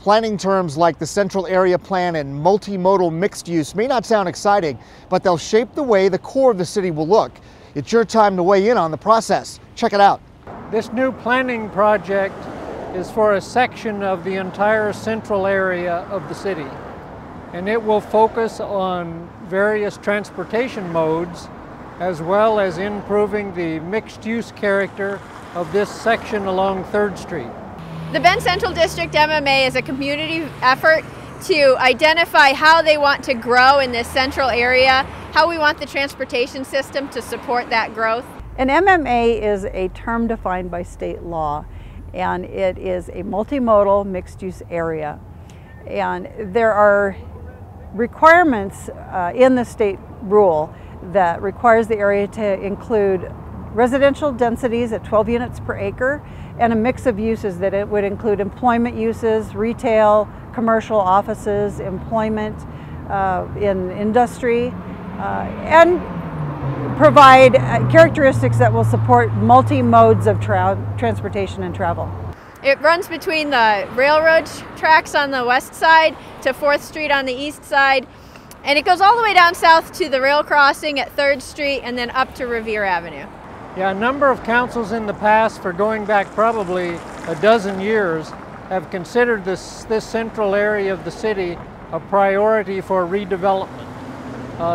Planning terms like the Central Area Plan and Multimodal Mixed Use may not sound exciting, but they'll shape the way the core of the city will look. It's your time to weigh in on the process. Check it out. This new planning project is for a section of the entire central area of the city, and it will focus on various transportation modes as well as improving the mixed-use character of this section along 3rd Street. The Bend Central District MMA is a community effort to identify how they want to grow in this central area, how we want the transportation system to support that growth. An MMA is a term defined by state law, and it is a multimodal mixed-use area. And there are requirements in the state rule that requires the area to include residential densities at 12 units per acre and a mix of uses that it would include employment uses, retail, commercial offices, employment in industry, and provide characteristics that will support multi-modes of transportation and travel. It runs between the railroad tracks on the west side to 4th Street on the east side, and it goes all the way down south to the rail crossing at 3rd Street and then up to Revere Avenue. Yeah, a number of councils in the past, for going back probably a dozen years, have considered this central area of the city a priority for redevelopment.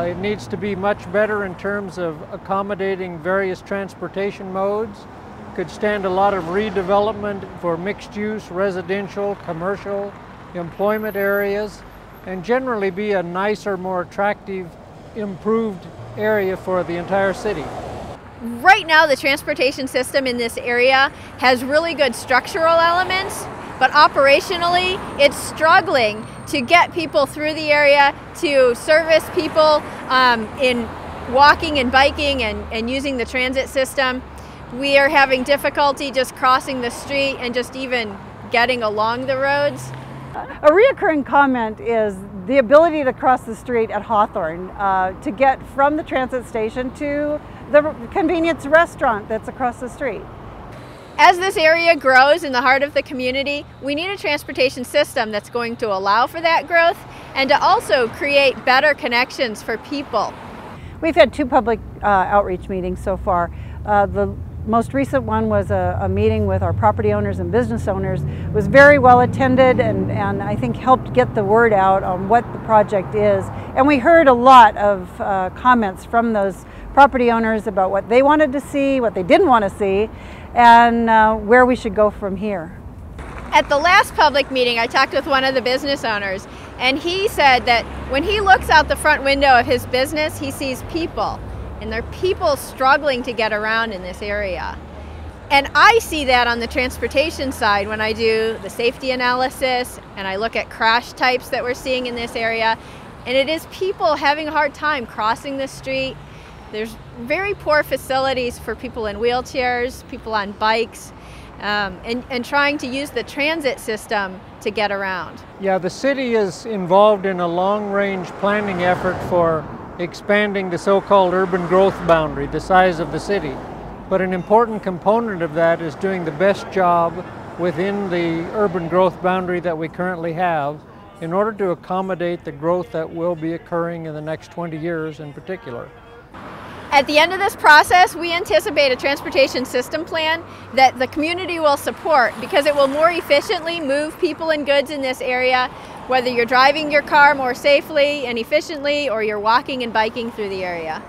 It needs to be much better in terms of accommodating various transportation modes. Could stand a lot of redevelopment for mixed use, residential, commercial, employment areas, and generally be a nicer, more attractive, improved area for the entire city. Right now, the transportation system in this area has really good structural elements, but operationally, it's struggling to get people through the area, to service people in walking and biking and using the transit system. We are having difficulty just crossing the street and just even getting along the roads. A reoccurring comment is the ability to cross the street at Hawthorne to get from the transit station to the convenience restaurant that's across the street. As this area grows in the heart of the community, we need a transportation system that's going to allow for that growth and to also create better connections for people. We've had 2 public outreach meetings so far. The most recent one was a meeting with our property owners and business owners. It was very well attended and I think helped get the word out on what the project is. And we heard a lot of comments from those property owners about what they wanted to see, what they didn't want to see, and where we should go from here. At the last public meeting, I talked with one of the business owners, and he said that when he looks out the front window of his business, he sees people. And there are people struggling to get around in this area. And I see that on the transportation side when I do the safety analysis and I look at crash types that we're seeing in this area. And it is people having a hard time crossing the street. There's very poor facilities for people in wheelchairs, people on bikes, and trying to use the transit system to get around. Yeah, the city is involved in a long-range planning effort for expanding the so-called urban growth boundary, the size of the city. But an important component of that is doing the best job within the urban growth boundary that we currently have in order to accommodate the growth that will be occurring in the next 20 years in particular. At the end of this process, we anticipate a transportation system plan that the community will support because it will more efficiently move people and goods in this area, whether you're driving your car more safely and efficiently or you're walking and biking through the area.